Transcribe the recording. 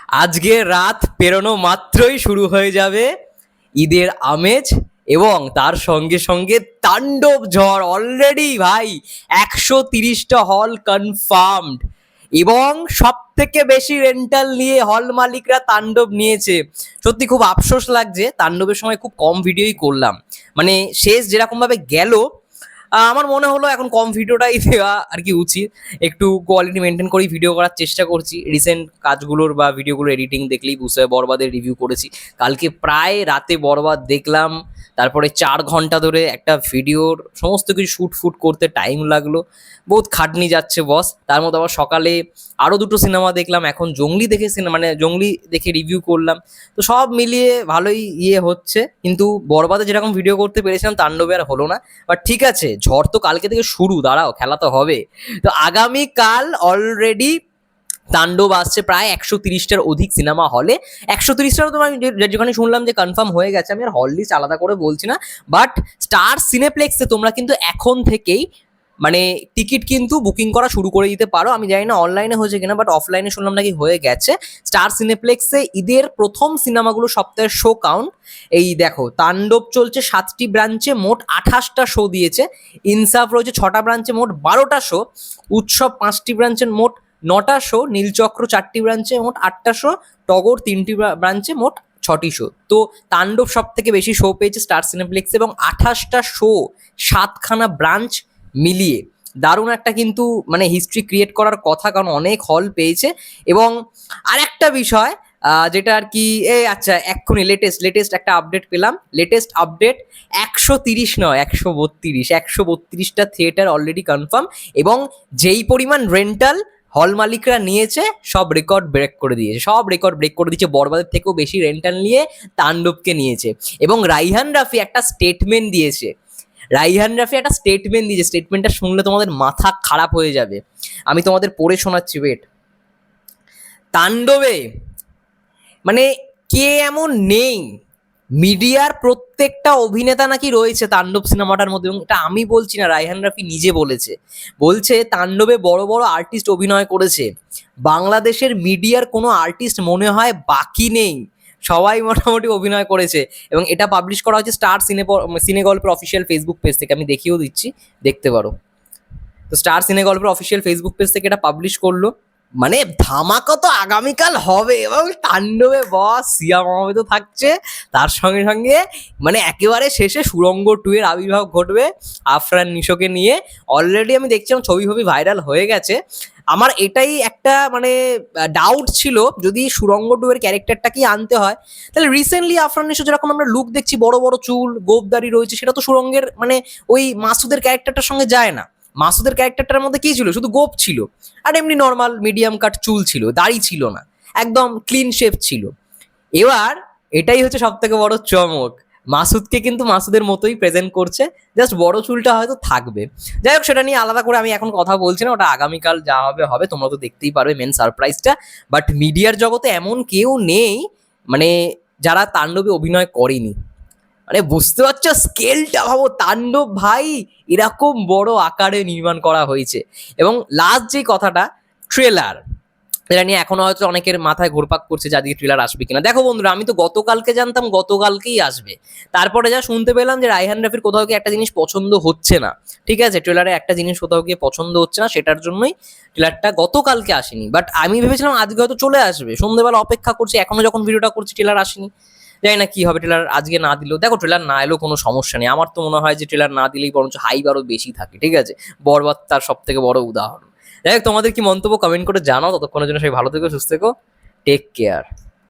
আজকে রাত পেরোনো মাত্রই শুরু হয়ে যাবে ঈদের আমেজ এবং তার সঙ্গে সঙ্গে তাণ্ডব ঝড়। অলরেডি ভাই 130টা হল কনফার্মড এবং সব থেকে বেশি রেন্টাল নিয়ে হল মালিকরা তাণ্ডব নিয়েছে। সত্যি খুব আফসোস লাগছে, তাণ্ডবের সময় খুব কম ভিডিওই করলাম, মানে শেষ যেরকম ভাবে গেল আমার মনে হলো এখন কম ভিডিওটাই দেওয়া আর কি উচিত। একটু কোয়ালিটি মেনটেন করেই ভিডিও করার চেষ্টা করছি। রিসেন্ট কাজগুলোর বা ভিডিওগুলো এডিটিং দেখলেই বুঝতে হয়। বরবাদের রিভিউ করেছি কালকে, প্রায় রাতে বরবাদ দেখলাম, তারপরে 4 ঘন্টা ধরে একটা ভিডিওর সমস্ত কিছু শুট করতে টাইম লাগলো, বহুত খাটনি যাচ্ছে বস। তার মধ্যে আবার সকালে আরও 2টো সিনেমা দেখলাম, এখন জঙ্গলি দেখে মানে জঙ্গলি দেখে রিভিউ করলাম। তো সব মিলিয়ে ভালোই হচ্ছে, কিন্তু বরবাদে যেরকম ভিডিও করতে পেরেছিলাম তাণ্ডবে আর হলো না। বাট ঠিক আছে, ঝড় তো কালকে থেকে শুরু, দাঁড়াও খেলা তো হবে। তো আগামীকাল অলরেডি তাণ্ডব আসছে প্রায় 130টার অধিক সিনেমা হলে। 130টারও তো আমি যেখানে শুনলাম যে কনফার্ম হয়ে গেছে, আমি আর হল লিস্ট আলাদা করে বলছি না। বাট স্টার সিনেপ্লেক্সে তোমরা কিন্তু এখন থেকেই মানে টিকিট কিন্তু বুকিং করা শুরু করে দিতে পারো। আমি জানি না অনলাইনে হয়েছে কিনা, বাট অফলাইনে শুনলাম নাকি হয়ে গেছে। স্টার সিনেপ্লেক্সে ঈদের প্রথম সিনেমাগুলো সপ্তাহের শো কাউন্ট। এই দেখো, তাণ্ডব চলছে 7টি ব্রাঞ্চে, মোট 28টা শো দিয়েছে। ইনসাফ রয়েছে 6টা ব্রাঞ্চে, মোট 12টা শো। উৎসব 5টি ব্রাঞ্চের মোট 9টা শো। নীলচক্র 4টি ব্রাঞ্চে মোট 8টা শো। টগর 3টি ব্রাঞ্চে মোট 6টি শো। তো তাণ্ডব সব থেকে বেশি শো পেয়েছে স্টার সিনেপ্লেক্স, এবং 28টা শো, 7খানা ব্রাঞ্চ মিলিয়ে দারুণ একটা কিন্তু মানে হিস্ট্রি ক্রিয়েট করার কথা, কারণ অনেক হল পেয়েছে। এবং আরেকটা বিষয় যেটা আর কি, আচ্ছা এক্ষুনি লেটেস্ট একটা আপডেট পেলাম। লেটেস্ট আপডেট 130 নয়, 132টা থিয়েটার অলরেডি কনফার্ম, এবং যেই পরিমাণ রেন্টাল হল মালিকরা নিয়েছে সব রেকর্ড ব্রেক করে দিয়েছে। বরবাদের থেকেও বেশি রেন্টাল নিয়ে তাণ্ডবকে নিয়েছে। এবং রাইহান রাফি একটা স্টেটমেন্ট দিয়েছে। স্টেটমেন্টটা শুনলে তোমাদের মাথা খারাপ হয়ে যাবে। আমি তোমাদের পড়ে শোনাচ্ছি, ওয়েট। তাণ্ডবে মানে কে এমন নেই, মিডিয়ার প্রত্যেকটা অভিনেতা নাকি রয়েছে তাণ্ডব সিনেমাটার মধ্যে। এবং এটা আমি বলছি না, রায়হান রাফি নিজে বলছে তাণ্ডবে বড় বড় আর্টিস্ট অভিনয় করেছে। বাংলাদেশের মিডিয়ার কোনো আর্টিস্ট মনে হয় বাকি নেই, সবাই মোটামুটি অভিনয় করেছে। এবং এটা পাবলিশ করা হয়েছে স্টার সিনেগল্পের অফিসিয়াল ফেসবুক পেজ থেকে। আমি দেখিয়েও দিচ্ছি, দেখতে পারো। তো স্টার সিনেগল্পের অফিসিয়াল ফেসবুক পেজ থেকে এটা পাবলিশ করলো। মানে ধামাকা তো আগামীকাল হবে, এবং তাণ্ডবে বস সিয়া মাহমুদও থাকছে। তার সঙ্গে সঙ্গে মানে একেবারে শেষে সুড়ঙ্গ 2 এর আবির্ভাব ঘটবে আফরান নিশোকে নিয়ে। অলরেডি আমি দেখছিলাম ছবি ভাইরাল হয়ে গেছে। আমার এটাই একটা মানে ডাউট ছিল, যদি সুড়ঙ্গ 2 এর ক্যারেক্টারটাকেই আনতে হয়, তাহলে রিসেন্টলি আফরান নিশো যেরকম আমরা লুক দেখছি, বড় বড় চুল, গোপদারি রয়েছে, সেটা তো সুড়ঙ্গের মানে ওই মাসুদের ক্যারেক্টারটার সঙ্গে যায় না। মাসুদের ক্যারেক্টারটার মধ্যে কি ছিল, শুধু গোপ ছিল, আর এমনি নর্মাল মিডিয়াম কাট চুল ছিল, দাড়ি ছিল না, একদম ক্লিন শেভ ছিল। এবার এটাই হচ্ছে সব থেকে বড় চমক, মাসুদকে কিন্তু মাসুদের মতোই প্রেজেন্ট করছে, জাস্ট বড় চুলটা হয়তো থাকবে। যাই হোক, সেটা নিয়ে আলাদা করে আমি এখন কথা বলছি না, ওটা আগামীকাল যা হবে, তোমরা তো দেখতেই পারবে মেন সারপ্রাইজটা। বাট মিডিয়ার জগতে এমন কেউ নেই মানে যারা তাণ্ডবে অভিনয় করেনি। মানে বুঝতে পারছো স্কেলটা, ভাবো তাণ্ডব ভাই এরকম বড় আকারে নির্মাণ করা হয়েছে। এবং লাস্ট যে কথাটা, ট্রেলার, এটা নিয়ে এখনো হয়তো অনেকের মাথায় ঘুরপাক করছে যে আজকে ট্রেলার আসবে কিনা। দেখো বন্ধুরা, আমি তো গতকালকে জানতাম গতকালকেই আসবে, তারপরে যা শুনতে পেলাম যে রায়হান রাফির কোথাও গিয়ে একটা জিনিস পছন্দ হচ্ছে না। ঠিক আছে, ট্রেলারে একটা জিনিস কোথাও গিয়ে পছন্দ হচ্ছে না, সেটার জন্যই ট্রেলারটা গতকালকে আসেনি। বাট আমি ভেবেছিলাম আজকে হয়তো চলে আসবে, সন্ধ্যেবেলা অপেক্ষা করছি, এখনো যখন ভিডিওটা করছি ট্রেলার আসেনি। জানি না কি হবে, ট্রেলার আজকে না দিলেও। দেখো, ট্রেলার না এলেও কোনো সমস্যা নেই, আমার তো মনে হয় যে ট্রেলার না দিলেই বরঞ্চ হাইপ আরও বেশি থাকে। ঠিক আছে, বরবাদ তার সব থেকে বড় উদাহরণ। যাই হোক, তোমাদের কি মন্তব্য কমেন্ট করে জানাও। ততক্ষণের জন্য সবাই ভালো থেকো, সুস্থ থেকো, টেক কেয়ার।